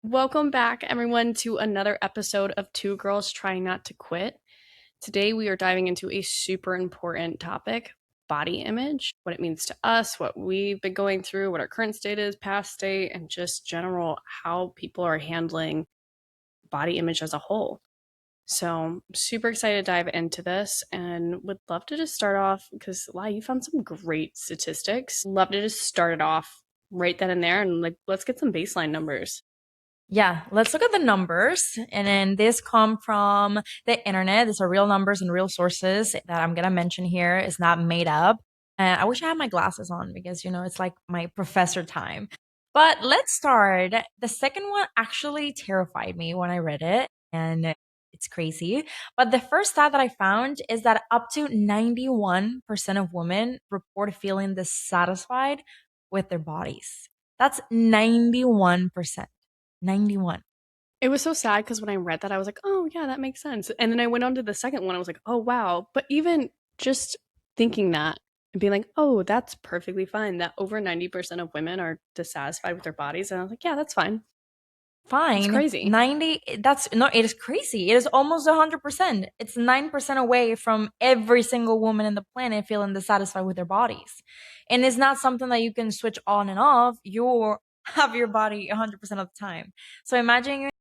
Welcome back, everyone, to another episode of Two Girls Trying Not to Quit. Today, we are diving into a super important topic: body image, what it means to us, what we've been going through, what our current state is, past state, and just general how people are handling body image as a whole. So, I'm super excited to dive into this and would love to just start off because, wow, you found some great statistics. Love to just start it off right then and there and let's get some baseline numbers. Yeah, let's look at the numbers. And then this come from the internet. These are real numbers and real sources that I'm gonna mention here. It's not made up. And I wish I had my glasses on because it's like my professor time. But let's start. The second one actually terrified me when I read it, and it's crazy. But the first stat that I found is that up to 91% of women report feeling dissatisfied with their bodies. That's 91%. 91. It was so sad because when I read that, I was like, oh, yeah, that makes sense. And then I went on to the second one. I was like, oh, wow. But even just thinking that and being like, oh, that's perfectly fine that over 90% of women are dissatisfied with their bodies. And I was like, yeah, that's fine. It's Fine. crazy. 90, that's no, it is crazy. It is almost 100%. It's 9% away from every single woman in the planet feeling dissatisfied with their bodies. And it's not something that you can switch on and off. You have your body 100% of the time. So imagine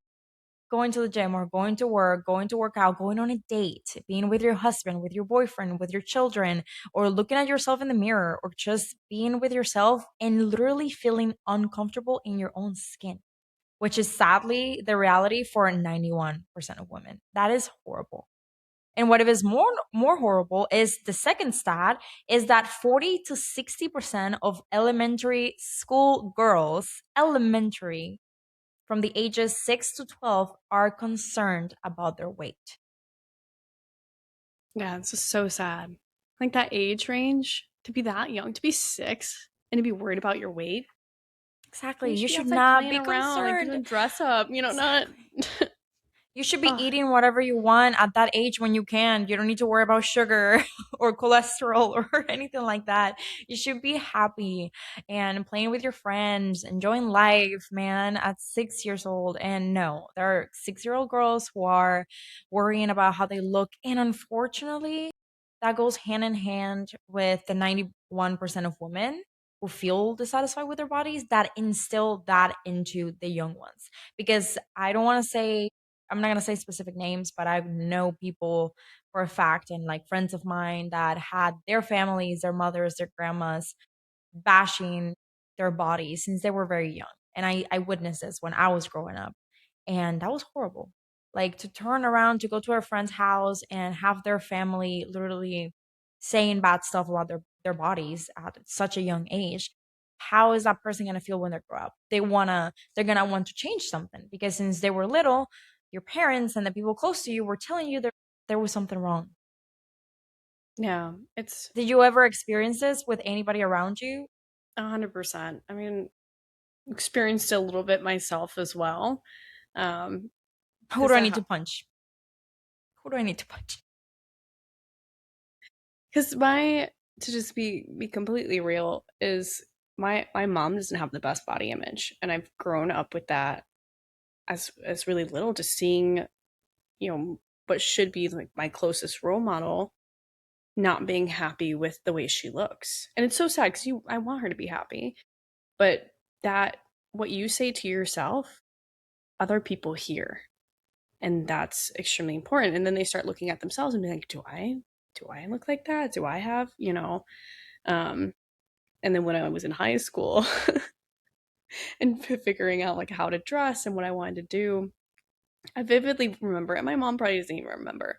going to the gym or going to work out, going on a date, being with your husband, with your boyfriend, with your children, or looking at yourself in the mirror, or just being with yourself and literally feeling uncomfortable in your own skin, which is sadly the reality for 91% of women. That is horrible. And what is more horrible is the second stat is that 40 to 60% of elementary school girls, elementary, from the ages 6 to 12 are concerned about their weight. Yeah, it's just so sad. Like that age range to be that young, to be six and to be worried about your weight. Exactly. You You should be should outside not playing be around, like concerned. doing dress up, not. Exactly. You should be Oh, eating whatever you want at that age when you can. You don't need to worry about sugar or cholesterol or anything like that. You should be happy and playing with your friends, enjoying life, man, at 6 years old. And no, there are 6-year-old girls who are worrying about how they look. And unfortunately, that goes hand in hand with the 91% of women who feel dissatisfied with their bodies that instill that into the young ones. Because I don't want to say, I'm not gonna say specific names, but I know people for a fact and like friends of mine that had their families, their mothers, their grandmas bashing their bodies since they were very young. And I witnessed this when I was growing up. And that was horrible. Like to turn around to go to a friend's house and have their family literally saying bad stuff about their bodies at such a young age. How is that person gonna feel when they grow up? They're gonna want to change something because since they were little, your parents and the people close to you were telling you there was something wrong. yeah, it's Did you ever experience this with anybody around you? 100%. I mean, experienced it a little bit myself as well. Um, Who do because I I need to have, punch? Who do I need to punch? because my to just be completely real is my mom doesn't have the best body image, and I've grown up with that as really little, just seeing you know what should be like my closest role model not being happy with the way she looks, and it's so sad because you I want her to be happy, but that what you say to yourself, other people hear, and that's extremely important. And then they start looking at themselves and be like, do I look like that? Do I have, um and then when I was in high school and figuring out like how to dress and what I wanted to do, I vividly remember, and my mom probably doesn't even remember.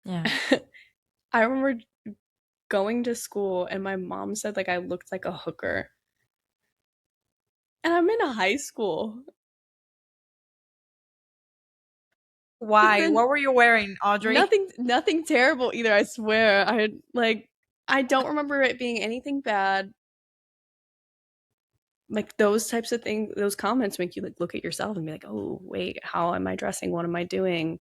Yeah. I remember going to school and my mom said like I looked like a hooker, and I'm in high school. But Why? then What were you wearing, Audrey? nothing terrible either, I swear. I don't remember it being anything bad. Like those types of things, those comments make you like look at yourself and be like, oh wait, how am I dressing? What am I doing?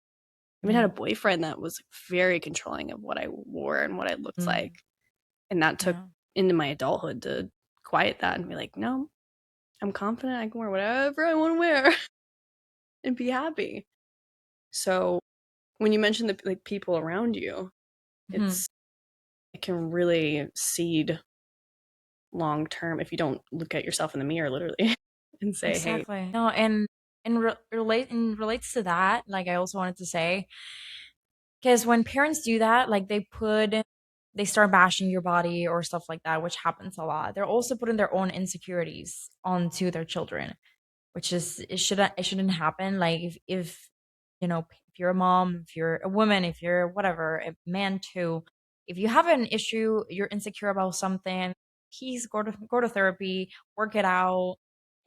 I even had Yeah. a boyfriend that was very controlling of what I wore and what I looked like. Mm, And that took yeah. into my adulthood to quiet that and be like, no, I'm confident I can wear whatever I want to wear. and be happy. So when you mention the like people around you, Mhm. it can really seed long term if you don't look at yourself in the mirror literally and say, "Hey, Exactly. No, and relates to that, like I also wanted to say, because when parents do that, like they start bashing your body or stuff like that, which happens a lot. They're also putting their own insecurities onto their children, which is it shouldn't happen. Like if if you're a mom, if you're a woman, if you're whatever, a man too, if you have an issue, you're insecure about something, please go to therapy, work it out,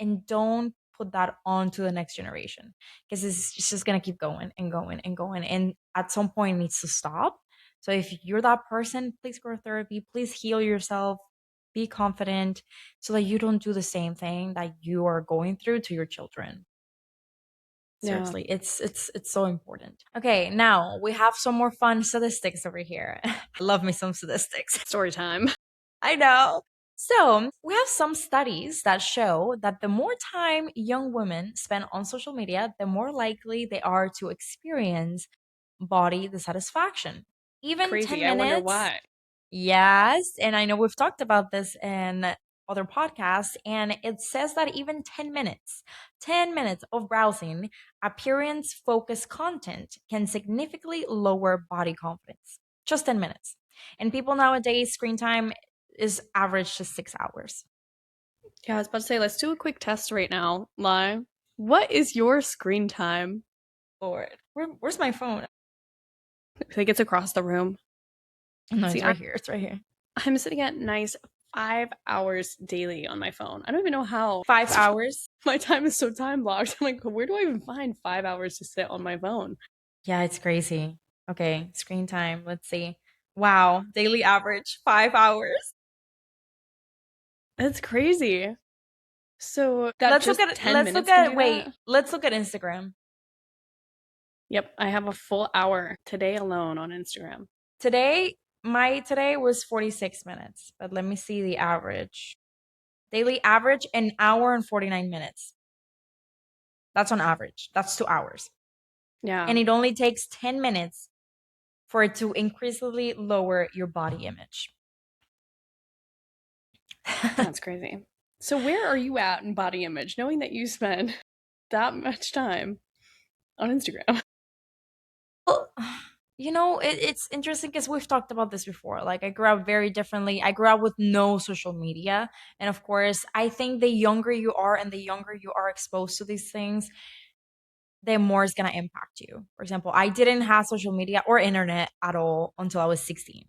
and don't put that on to the next generation because it's just gonna keep going and going and going, and at some point it needs to stop. So if you're that person, please go to therapy, please heal yourself, be confident, so that you don't do the same thing that you are going through to your children. yeah, Seriously, it's so important. Okay, now we have some more fun statistics over here. I love me some statistics. story time." I know. So, we have some studies that show that the more time young women spend on social media, the more likely they are to experience body dissatisfaction. Even Crazy. 10 I wonder minutes. why. Yes, and I know we've talked about this in other podcasts, and it says that even 10 minutes of browsing appearance focused content can significantly lower body confidence. Just 10 minutes. And people nowadays, screen time is average to 6 hours. Yeah, I was about to say, let's do a quick test right now. Lie. What is your screen time? Lord, where's my phone? I think it's across the room. No, See, it's right here. It's right here. I'm sitting at nice 5 hours daily on my phone. I don't even know how. 5 hours. My time is so time blocked. I'm like, where do I even find 5 hours to sit on my phone? Yeah, it's crazy. Okay, screen time. Let's see. Wow, daily average 5 hours. That's crazy. So that just 10 Let's look minutes can at do wait, that? let's look at Instagram. Yep, I have a full hour today alone on Instagram. Today was 46 minutes, but let me see the average. Daily average an hour and 49 minutes. That's on average. That's 2 hours. Yeah, And it only takes 10 minutes for it to increasingly lower your body image. that's crazy. So where are you at in body image, knowing that you spend that much time on Instagram? Well, it's interesting because we've talked about this before. Like, I grew up very differently. I grew up with no social media. And of course, I think the younger you are and the younger you are exposed to these things, the more it's going to impact you. For example, I didn't have social media or internet at all until I was 16.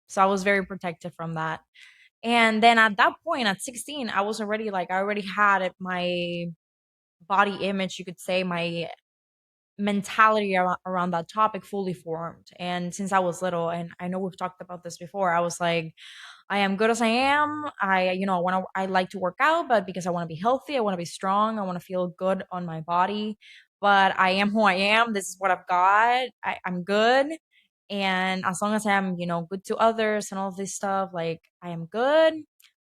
So I was very protected from that. And then at that point, at 16, I was already like, I already had my body image, you could say, my mentality around that topic fully formed. And since I was little, and I know we've talked about this before, I was like, I am good as I am. I like to work out, but because I want to be healthy, I want to be strong, I want to feel good on my body. But I am who I am. This is what I've got. I'm good. And as long as I'm, good to others and all of this stuff, like I am good.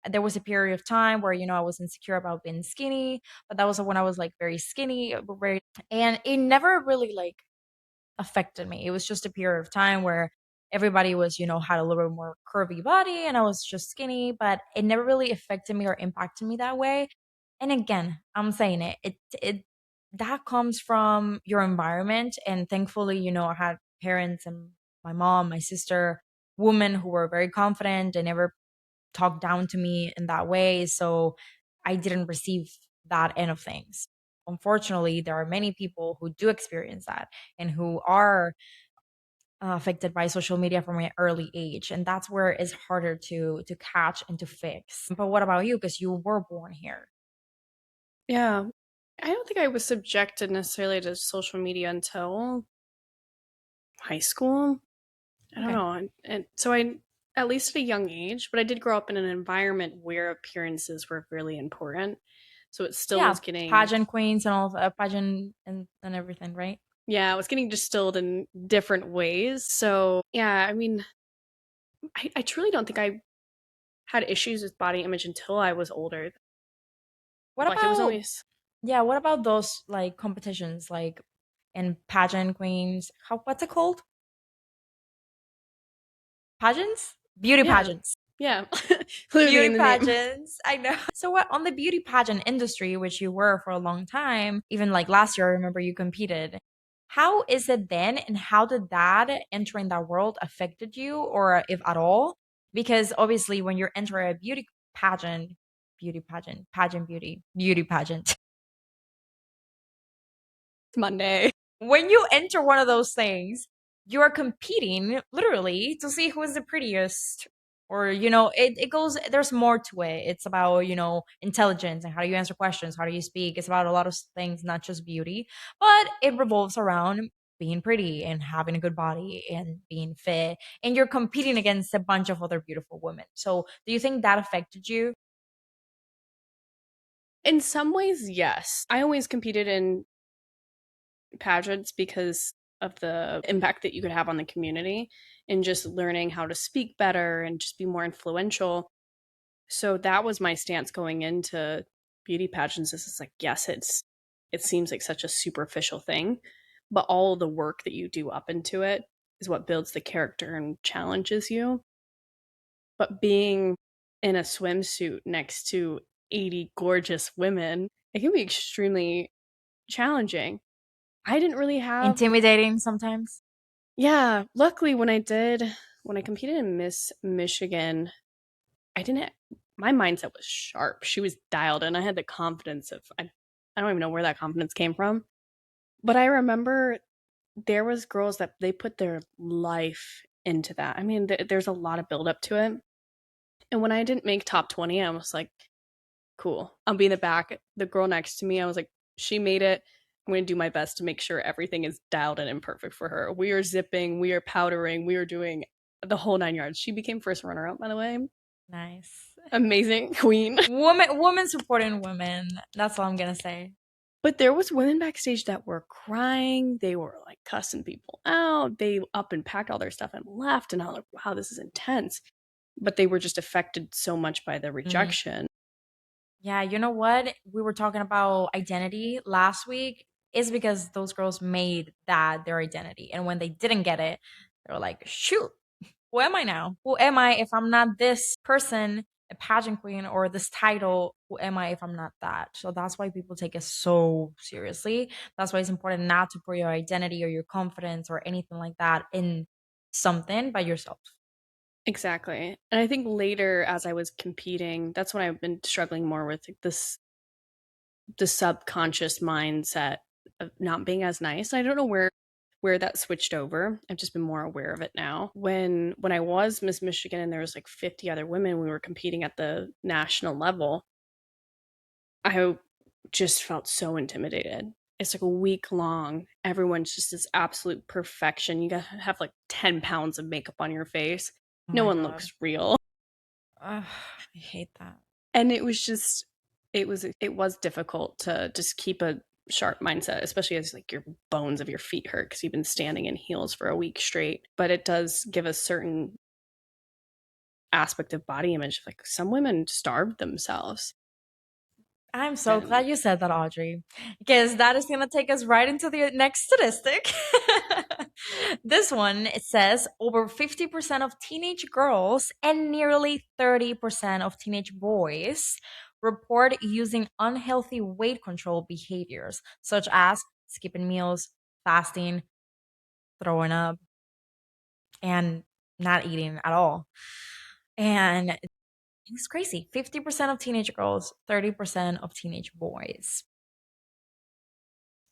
There was a period of time where, I was insecure about being skinny, but that was when I was like very skinny, and it never really like affected me. It was just a period of time where everybody was, had a little bit more curvy body and I was just skinny, but it never really affected me or impacted me that way. And again, I'm saying it that comes from your environment. And thankfully, I had parents and my mom, my sister, women who were very confident and never talked down to me in that way. So I didn't receive that end of things. Unfortunately, there are many people who do experience that and who are affected by social media from an early age, and that's where it's harder to catch and to fix. But what about you? Because you were born here. Yeah. I don't think I was subjected necessarily to social media until high school. I don't Okay. know. And so I, at least at a young age, but I did grow up in an environment where appearances were really important. So it still Yeah, was getting, pageant queens and all pageant and everything, right? yeah, it was getting distilled in different ways. So yeah, I mean, I truly don't think I had issues with body image until I was older. What Like it was about only, Yeah, what about those like competitions like and pageant queens? How what's it called? Pageants? Beauty Yeah, pageants. yeah, clearly Beauty in the name. pageants. I know. So what on the beauty pageant industry, which you were for a long time, even like last year, I remember you competed. How is it then, and how did that entering that world affected you, or if at all? Because obviously, when you're entering a beauty pageant, It's Monday. when you enter one of those things, you are competing literally to see who is the prettiest. Or, it goes, there's more to it. It's about, intelligence and how do you answer questions, how do you speak. It's about a lot of things, not just beauty, but it revolves around being pretty and having a good body and being fit. And you're competing against a bunch of other beautiful women. So, do you think that affected you? In some ways, yes. I always competed in pageants because of the impact that you could have on the community and just learning how to speak better and just be more influential. So that was my stance going into beauty pageants. Is it's like, yes, it seems like such a superficial thing, but all the work that you do up into it is what builds the character and challenges you. But being in a swimsuit next to 80 gorgeous women, it can be extremely challenging. I didn't really have, Intimidating sometimes? yeah, luckily when I competed in Miss Michigan, I didn't, my mindset was sharp. She was dialed and I had the confidence of, I don't even know where that confidence came from. But I remember there was girls that they put their life into that. I mean, there's a lot of build up to it. And when I didn't make top 20, I was like, cool. I'll be in the back. The girl next to me, I was like, she made it. I'm going to do my best to make sure everything is dialed in and perfect for her. We are zipping, we are powdering, we are doing the whole 9 yards. She became first runner up, by the way. Nice. Amazing queen. Women supporting women. That's all I'm gonna say. But there was women backstage that were crying. They were like cussing people out. They up and packed all their stuff and left. And I was like, wow, this is intense. But they were just affected so much by the Mhm. rejection. Yeah, you know what? We were talking about identity last week. Is because those girls made that their identity. And when they didn't get it, they were like, shoot, who am I now? Who am I if I'm not this person, a pageant queen, or this title? Who am I if I'm not that? So that's why people take it so seriously. That's why it's important not to put your identity or your confidence or anything like that in something by yourself. Exactly. And I think later as I was competing, that's when I've been struggling more with like, this the subconscious mindset of not being as nice. I don't know where that switched over. I've just been more aware of it now. When I was Miss Michigan and there was like 50 other women, we were competing at the national level. I just felt so intimidated. It's like a week long. Everyone's just this absolute perfection. You gotta have like 10 pounds of makeup on your face. Oh No my one God. looks real. Ugh, I hate that. And it was just it was difficult to just keep a sharp mindset, especially as like your bones of your feet hurt because you've been standing in heels for a week straight. But it does give a certain aspect of body image. Like some women starved themselves. I'm so And glad you said that, Audrey, because that is going to take us right into the next statistic. This one, it says over 50% of teenage girls and nearly 30% of teenage boys report using unhealthy weight control behaviors, such as skipping meals, fasting, throwing up, and not eating at all. And it's crazy. 50% of teenage girls, 30% of teenage boys.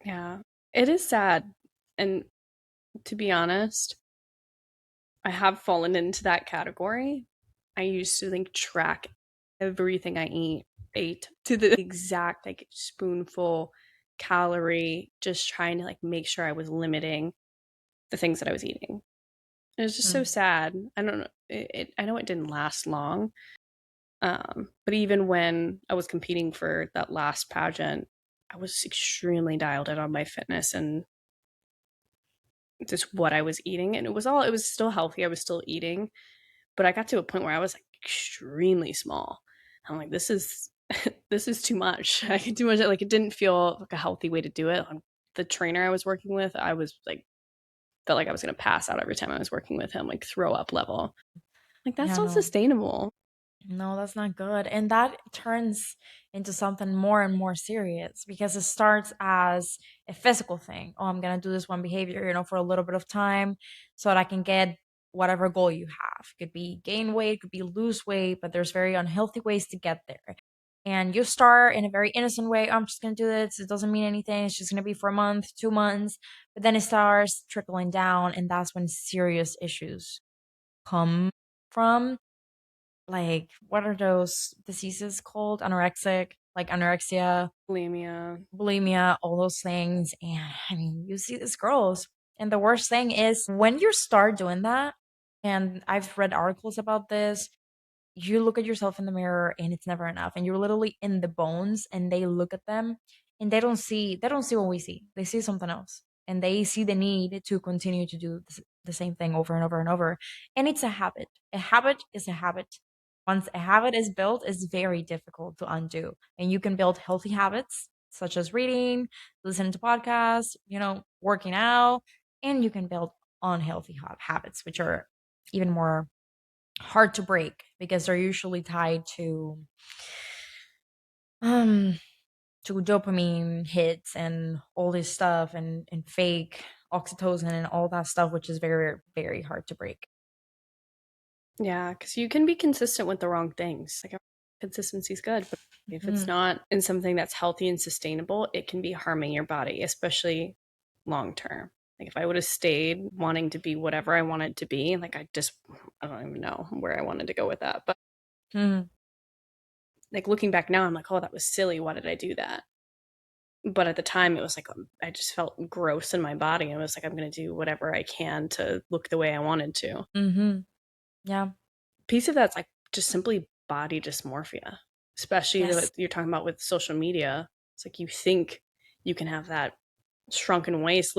yeah, it is sad. And to be honest, I have fallen into that category. I used to like track everything I ate to the exact like spoonful calorie, just trying to like make sure I was limiting the things that I was eating. It was just so Mm. sad. I don't know. I know it didn't last long, but even when I was competing for that last pageant, I was extremely dialed in on my fitness and just what I was eating, and it was still healthy. I was still eating, but I got to a point where I was like extremely small. I'm like, this is this is too much. I can too much. Like, it didn't feel like a healthy way to do it. The trainer I was working with, I was like, felt like I was going to pass out every time I was working with him, like throw up level. Like, that's Yeah, not no. sustainable. No, that's not good. And that turns into something more and more serious because it starts as a physical thing. Oh, I'm going to do this one behavior, for a little bit of time so that I can get whatever goal you have. Could be gain weight, could be lose weight, but there's very unhealthy ways to get there. And you start in a very innocent way. "Oh, I'm just going to do this. It doesn't mean anything. It's just going to be for a month, 2 months." But then it starts trickling down. And that's when serious issues come from, like, what are those diseases called? Anorexic, like anorexia, Bulimia. bulimia, all those things. And I mean, you see these girls. And the worst thing is when you start doing that, and I've read articles about this, you look at yourself in the mirror and it's never enough. And you're literally in the bones and they look at them and they don't see what we see. They see something else. And they see the need to continue to do the same thing over and over and over. And it's a habit. A habit is a habit. Once a habit is built, it's very difficult to undo. And you can build healthy habits such as reading, listening to podcasts, working out, and you can build unhealthy habits, which are even more hard to break because they're usually tied um to dopamine hits and all this stuff, and fake oxytocin and all that stuff, which is very, very hard to break. Yeah, because you can be consistent with the wrong things. Like, consistency is good, but if it's Mhm. not in something that's healthy and sustainable, it can be harming your body, especially long term. Like, if I would have stayed wanting to be whatever I wanted to be, like, I don't even know where I wanted to go with that. But Mhm. like, looking back now, I'm like, oh, that was silly. Why did I do that? But at the time, it was like, I just felt gross in my body. And it was like, I'm going to do whatever I can to look the way I wanted to. Mhm. Yeah. Piece of that's like just simply body dysmorphia, especially Yes. that you're talking about with social media. It's like, you think you can have that shrunken waist.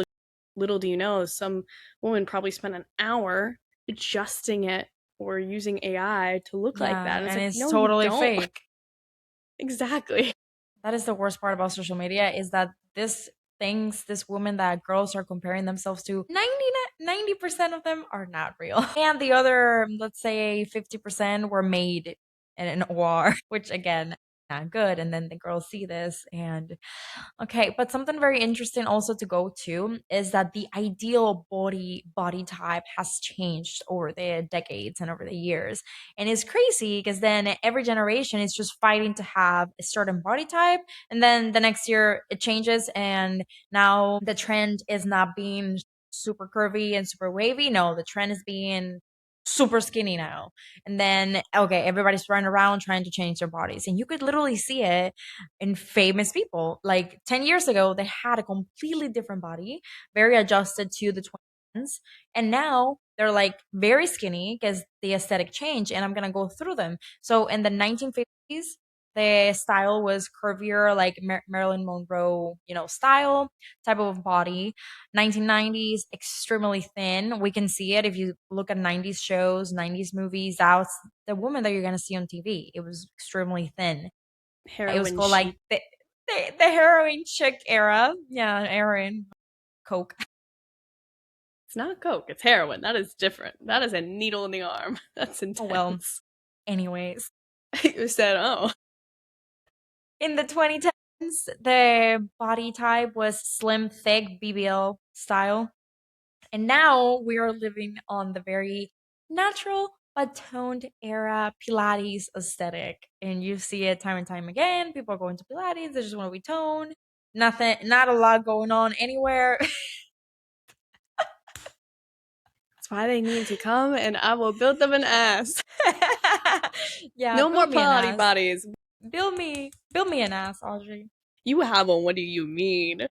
Little do you know, some woman probably spent an hour adjusting it or using AI to look like Yeah, that. And it's and like, it's no, you totally don't. fake. Exactly. That is the worst part about social media, is that this woman that girls are comparing themselves to, 90% of them are not real. And the other, let's say 50% were made in an OR, which again, not good. And then the girls see this and okay, but something very interesting also to go to is that the ideal body type has changed over the decades and over the years. And it's crazy because then every generation is just fighting to have a certain body type, and then the next year it changes, and now the trend is not being super curvy and super wavy. No, the trend is being super skinny now. And then okay, everybody's running around trying to change their bodies. And you could literally see it in famous people. Like 10 years ago, they had a completely different body, very adjusted to the 20s. And now they're like very skinny because the aesthetic changed. And I'm going to go through them. So in the 1950s, the style was curvier, like Marilyn Monroe, style type of body. 1990s, extremely thin. We can see it if you look at 90s shows, 90s movies. That's the woman that you're going to see on TV. It was extremely thin. It was Heroin called like chic. the heroin chick era. Yeah, heroin, coke. It's not coke, it's heroin. That is different. That is a needle in the arm. That's Oh well. intense. Anyways, You said, oh. in the 2010s, the body type was slim, thick, BBL style, and now we are living on the very natural but toned era Pilates aesthetic, and you see it time and time again. People are going to Pilates; they just want to be toned. Nothing, not a lot going on anywhere. That's why they need to come and I will build them an ass. Yeah, No more build me an Pilates ass. bodies. Build me an ass, Audrey. You have one. What do you mean?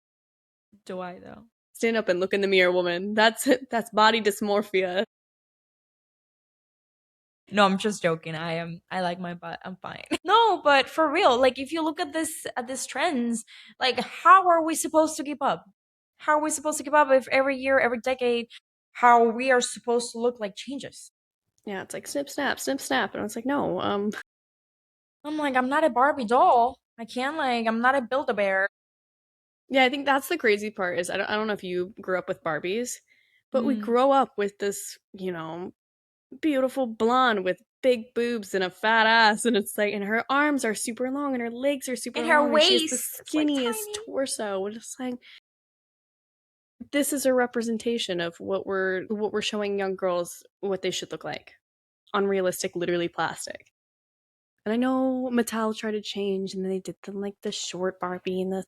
Do I though? Stand up and look in the mirror, woman. That's body dysmorphia. No, I'm just joking. I like my butt. I'm fine. No, but for real, like if you look at these trends, like how are we supposed to keep up? How are we supposed to keep up if every year, every decade, how we are supposed to look like changes? Yeah, it's like snip snap, snip snap. And I was like, no, I'm like, I'm not a Barbie doll. I can't like, I'm not a Build-A-Bear. Yeah, I think that's the crazy part is I don't know if you grew up with Barbies, but we Mm. grow up with this, beautiful blonde with big boobs and a fat ass, and it's like, and her arms are super long and her legs are super And her long and she has the waist, it's like skinniest tiny. torso. And it's like this is a representation of what we're showing young girls what they should look like. Unrealistic, literally plastic. And I know Mattel tried to change and then they did them like the short Barbie and And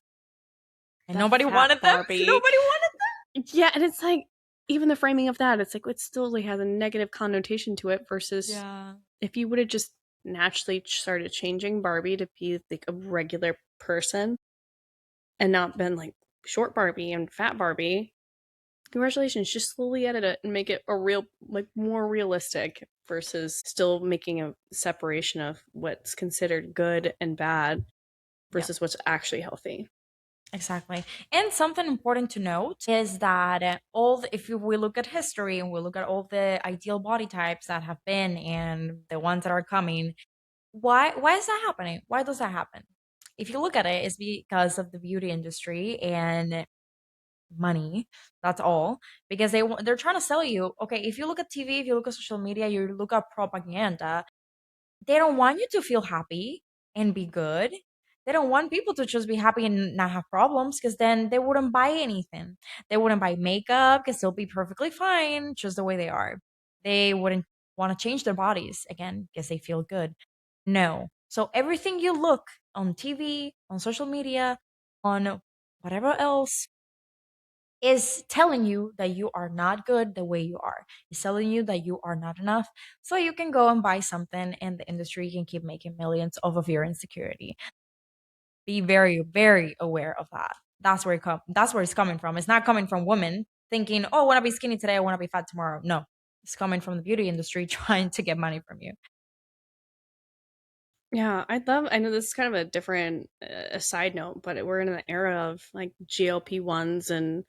the nobody fat wanted them. Barbie. Nobody wanted Yeah, and it's like even the framing of that, it's like it still like has a negative connotation to it them. versus Yeah. if you would have just naturally started changing Barbie to be like a regular person and not been like short Barbie and fat Barbie, congratulations, just slowly edit it and make it a real like more realistic versus still making a separation of what's considered good and bad Yeah. versus what's actually healthy. Exactly. And something important to note is that if we look at history and we look at all the ideal body types that have been and the ones that are coming, why is that happening? Why does that happen? If you look at it, it's because of the beauty industry and money. That's all. Because they're trying to sell you. Okay, if you look at TV, if you look at social media, you look at propaganda, they don't want you to feel happy and be good. They don't want people to just be happy and not have problems because then they wouldn't buy anything. They wouldn't buy makeup because they'll be perfectly fine just the way they are. They wouldn't want to change their bodies again because they feel good. No. So everything you look on TV, on social media, on whatever else is telling you that you are not good the way you are. It's telling you that you are not enough. So you can go and buy something and the industry can keep making millions off of your insecurity. Be very, very aware of that. That's where it's coming from. It's not coming from women thinking, oh, I want to be skinny today, I want to be fat tomorrow. No. It's coming from the beauty industry trying to get money from you. Yeah, I know this is kind of a different a side note, but we're in an era of like GLP-1s and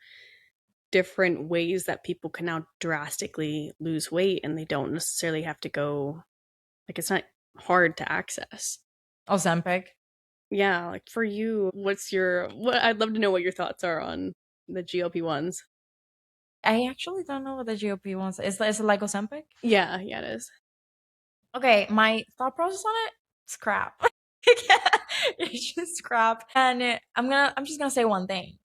different ways that people can now drastically lose weight and they don't necessarily have to go like it's not hard to access. Ozempic. Yeah, like for you, what I'd love to know what your thoughts are on the GLP-1s. I actually don't know what the GOP wants. Is it like Ozempic? Yeah, yeah, it is. Okay, my thought process on it, it's crap. It's just crap. And I'm just gonna say one thing.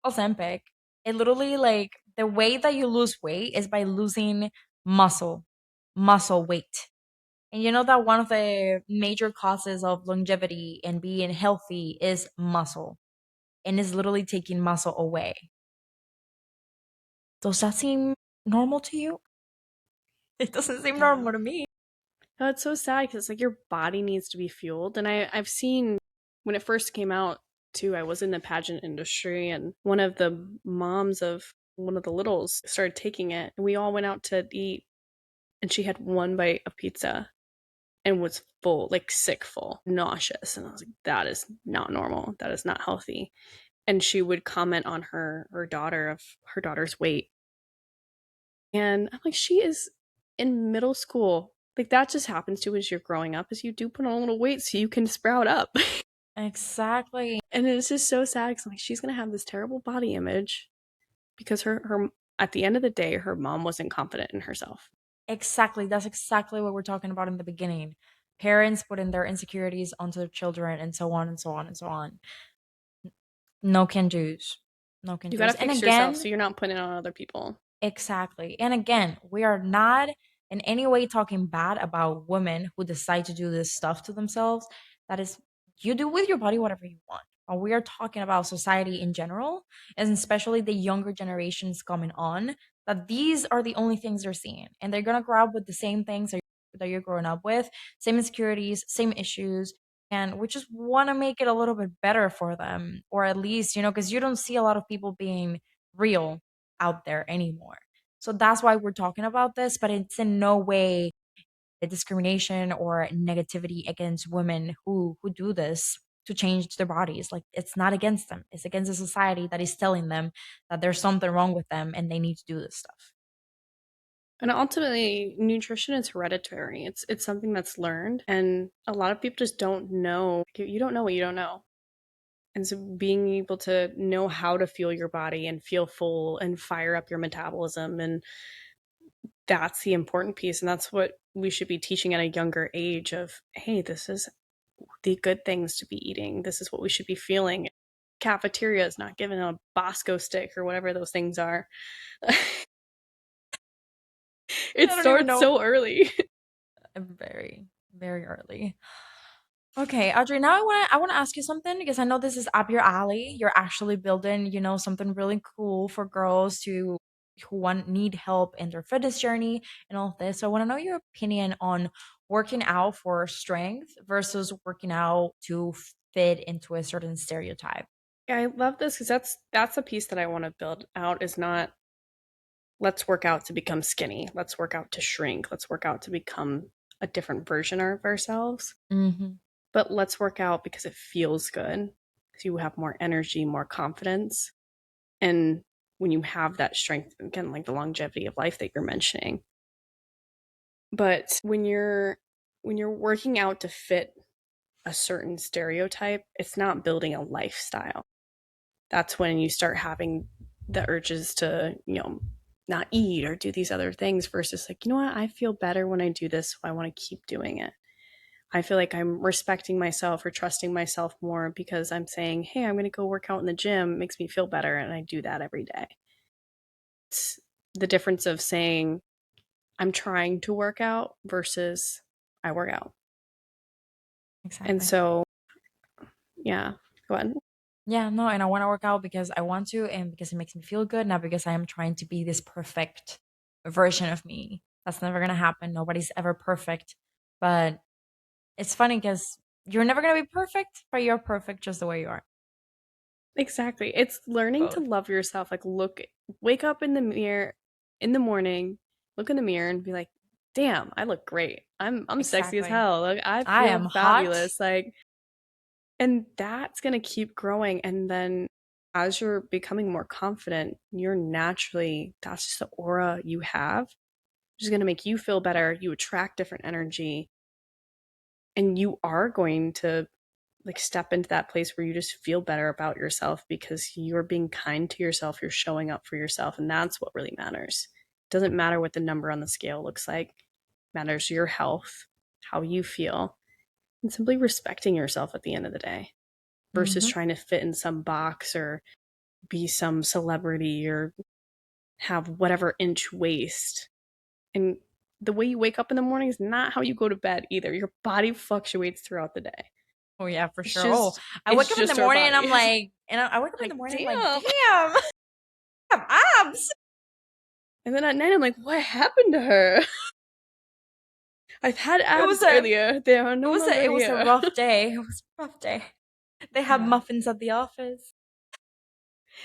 Ozempic, it literally like the way that you lose weight is by losing muscle, muscle weight. And you know that one of the major causes of longevity and being healthy is muscle, and is literally taking muscle away. Does that seem normal to you? It doesn't seem Yeah. normal to me. Oh, it's so sad because like your body needs to be fueled. And I've seen when it first came out too, I was in the pageant industry and one of the moms of one of the littles started taking it and we all went out to eat and she had one bite of pizza and was full, like sick full, nauseous. And I was like, that is not normal. That is not healthy. And she would comment on her daughter's weight. And I'm like, she is in middle school. Like that just happens to as you're growing up, is you do put on a little weight so you can sprout up. Exactly. And it's just so sad because like she's gonna have this terrible body image because her at the end of the day, her mom wasn't confident in herself. Exactly. That's exactly what we're talking about in the beginning. Parents putting their insecurities onto their children and so on and so on and so on. No can do's. No can You gotta do's. And fix yourself again, so you're not putting it on other people. exactly. And again, we are not in any way talking bad about women who decide to do this stuff to themselves. That is, you do with your body whatever you want. But we are talking about society in general, and especially the younger generations coming on, that these are the only things they're seeing. And they're going to grow up with the same things that you're growing up with, same insecurities, same issues. And we just want to make it a little bit better for them, or at least, because you don't see a lot of people being real out there anymore. So that's why we're talking about this, but it's in no way a discrimination or negativity against women who do this to change their bodies. Like it's not against them. It's against a society that is telling them that there's something wrong with them and they need to do this stuff. And ultimately, nutrition is hereditary. It's something that's learned, and a lot of people just don't know. You don't know what you don't know. And so being able to know how to fuel your body and feel full and fire up your metabolism, and that's the important piece, and that's what we should be teaching at a younger age of, hey, this is the good things to be eating. This is what we should be feeling. Cafeteria is not giving a Bosco stick or whatever those things are. It I don't even starts know. so early. Very, very early. Okay, Audrey, now I wanna ask you something because I know this is up your alley. You're actually building, something really cool for girls who want need help in their fitness journey and all of this. So I want to know your opinion on working out for strength versus working out to fit into a certain stereotype. Yeah, I love this because that's a piece that I want to build out is not let's work out to become skinny. Let's work out to shrink. Let's work out to become a different version of ourselves. Mm-hmm. But let's work out because it feels good. So you have more energy, more confidence. And when you have that strength, again, like the longevity of life that you're mentioning. But when you're working out to fit a certain stereotype, it's not building a lifestyle. That's when you start having the urges to, not eat or do these other things versus like, you know what, I feel better when I do this, so I want to keep doing it. I feel like I'm respecting myself or trusting myself more because I'm saying, hey, I'm going to go work out in the gym. It makes me feel better. And I do that every day. It's the difference of saying, I'm trying to work out versus I work out. And Exactly. so, yeah, go ahead. Yeah, no, and I want to work out because I want to and because it makes me feel good, not because I am trying to be this perfect version of me. That's never gonna happen. Nobody's ever perfect. But it's funny because you're never gonna be perfect, but you're perfect just the way you are. Exactly. It's learning to Both. love yourself. Like, wake up in the mirror in the morning, look in the mirror and be like, damn, I look great. I'm sexy as Exactly. hell. Like, I I feel am hot. fabulous. Like, and that's going to keep growing. And then as you're becoming more confident, you're naturally, that's just the aura you have, which is going to make you feel better. You attract different energy, and you are going to like step into that place where you just feel better about yourself because you're being kind to yourself, you're showing up for yourself, and that's what really matters. It doesn't matter what the number on the scale looks like. It matters your health, how you feel, and simply respecting yourself at the end of the day versus Hmm. trying to fit in some box or be some celebrity or have whatever inch waist. And the way you wake up in the morning is not how you go to bed either. Your body fluctuates throughout the day. Oh yeah, for It's sure. Oh, just I wake it's up in the just our morning and I'm bodies. like, I wake up in the Like, morning, I'm like, damn. damn, I have abs. And then at night, I'm like, what happened to her? I've had It was abs a, earlier. They are no longer it was a here. rough day. It was a rough day. They had Yeah. muffins at the office.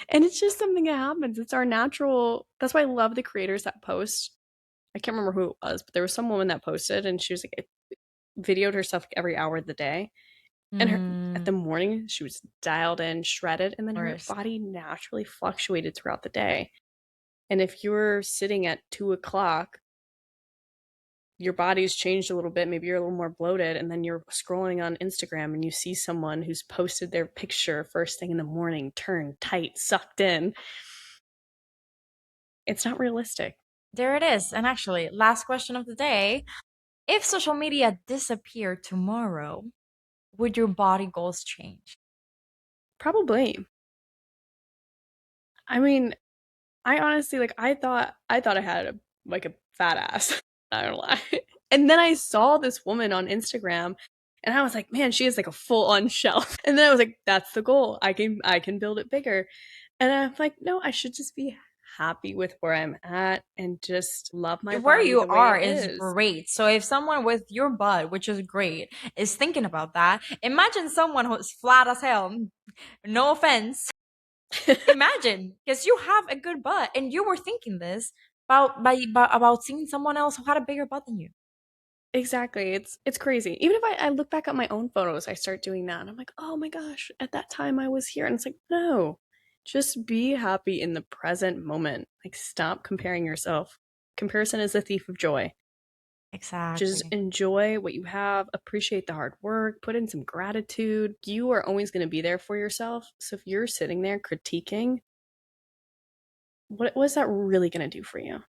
And it's just something that happens. It's our natural. That's why I love the creators that post. I can't remember who it was, but there was some woman that posted and she was like, videoed herself like every hour of the day. And her at Mm, the morning, she was dialed in, shredded, and then her worse. body naturally fluctuated throughout the day. And if you're sitting at 2 o'clock, your body's changed a little bit, maybe you're a little more bloated, and then you're scrolling on Instagram and you see someone who's posted their picture first thing in the morning, turned tight, sucked in. It's not realistic. There it is. And actually, last question of the day. If social media disappeared tomorrow, would your body goals change? Probably. I mean, I honestly like I thought I had a fat ass. I don't lie. And then I saw this woman on Instagram and I was like, man, she is like a full on shelf. And then I was like, that's the goal. I can build it bigger. And I'm like, no, I should just be happy with where I'm at and just love my Where body you the way are it is is. great. So if someone with your butt, which is great, is thinking about that, imagine someone who's flat as hell. No offense. Imagine, because you have a good butt, and you were thinking this about seeing someone else who had a bigger butt than you. Exactly. It's crazy. Even if I look back at my own photos, I start doing that and I'm like, oh my gosh, at that time I was here. And it's like, no. Just be happy in the present moment. Like stop comparing yourself. Comparison is the thief of joy. Just Exactly. enjoy what you have, appreciate the hard work, put in some gratitude. You are always going to be there for yourself. So if you're sitting there critiquing, what is that really going to do for you?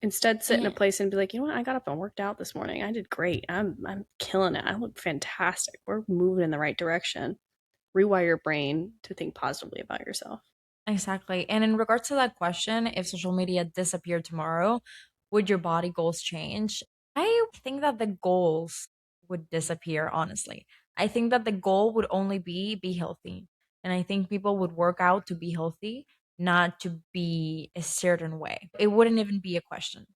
Instead, sit in a And place and be like, you know what? I got up and worked out this morning. I did great. I'm killing it. I look fantastic. We're moving in the right direction. Rewire your brain to think positively about yourself. exactly. And in regards to that question, if social media disappeared tomorrow, would your body goals change? I think that the goals would disappear, honestly. I think that the goal would only be healthy. And I think people would work out to be healthy, not to be a certain way. It wouldn't even be a question.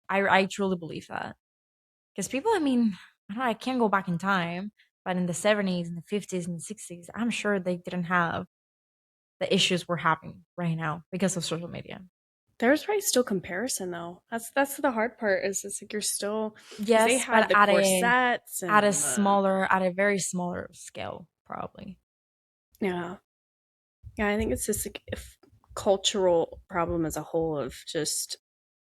I truly believe that. Because people, I mean, I don't know, I can't go back in time, but in the 70s and the 50s and the 60s, I'm sure they didn't have the issues we're having right now because of social media. There's probably still comparison though. That's the hard part. Is it's like you're still because they Yes, had but the corsets at a and smaller, at a very smaller scale, probably. yeah, yeah. I think it's just like a cultural problem as a whole of just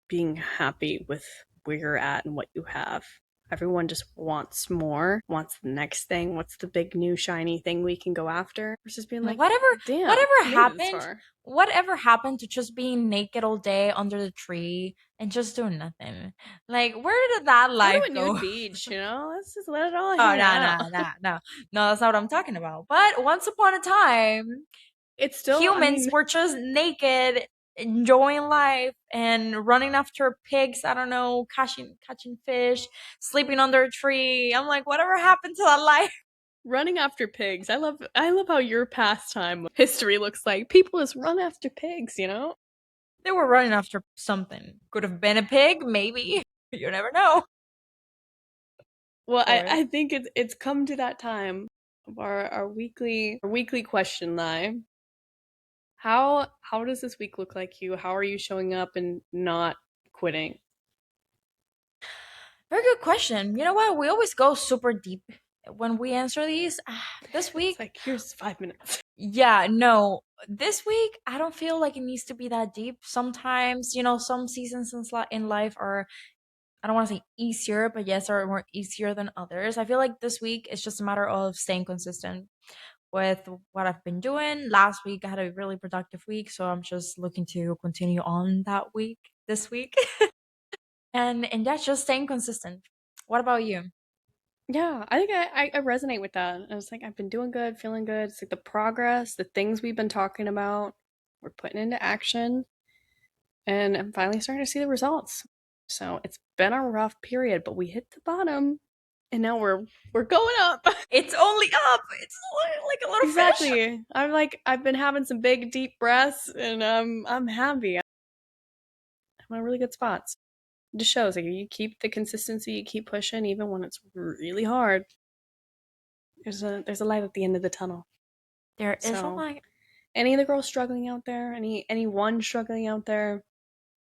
being happy with where you're at and what you have. Everyone just wants more, wants the next thing. What's the big new shiny thing we can go after? Versus being like, Whatever, damn, whatever I made it this happened, far. whatever happened to just being naked all day under the tree and just doing nothing? Like, where did that Go to life a go? nude beach, you know? Let's just let it all Oh, hang no, out. no, no, no. No, that's not what I'm talking about. But once upon a time, It's still, I humans mean, were just naked, enjoying life and running after pigs, I don't know, catching fish, sleeping under a tree. I'm like, whatever happened to that life? running after pigs. I love how your pastime history looks like. People just run after pigs, you know? They were running after something. Could have been a pig, maybe. You never know. Well, I, Or I think it's come to that time of our weekly question line. How does this week look like you? How are you showing up and not quitting? very good question. You know what? We always go super deep when we answer these. This It's week, like here's 5 minutes. yeah, no. This week, I don't feel like it needs to be that deep. Sometimes, some seasons in life are, I don't want to say easier, but yes, are more easier than others. I feel like this week is just a matter of staying consistent with what I've been doing. Last week, I had a really productive week, so I'm just looking to continue on that week this week. And that's just staying consistent. What about you? Yeah, I think I resonate with that. I was like, I've been doing good, feeling good. It's like the progress, the things we've been talking about, we're putting into action, and I'm finally starting to see the results. So it's been a rough period, but we hit the bottom, and now we're going up. It's only up. It's like a little fish. Exactly. I've been having some big deep breaths, and I'm happy. I'm in a really good spots. It just shows like you keep the consistency, you keep pushing, even when it's really hard. There's a light at the end of the tunnel. There is a So light. any of the girls struggling out there, anyone struggling out there,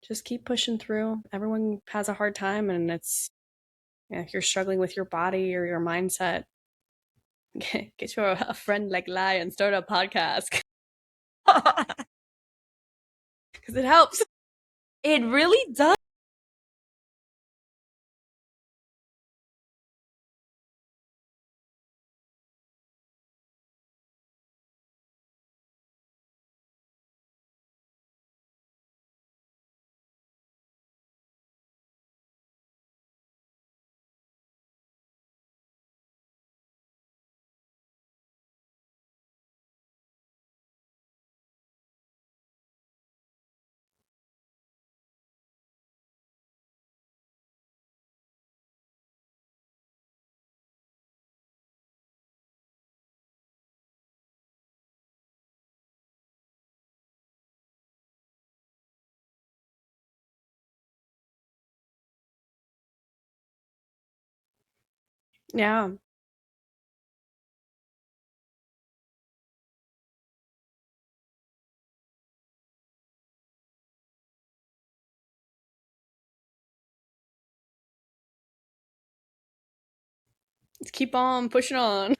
just keep pushing through. Everyone has a hard time, and if you're struggling with your body or your mindset, get you a friend like Lai and start a podcast because it helps. It really does. Yeah, let's keep on pushing on.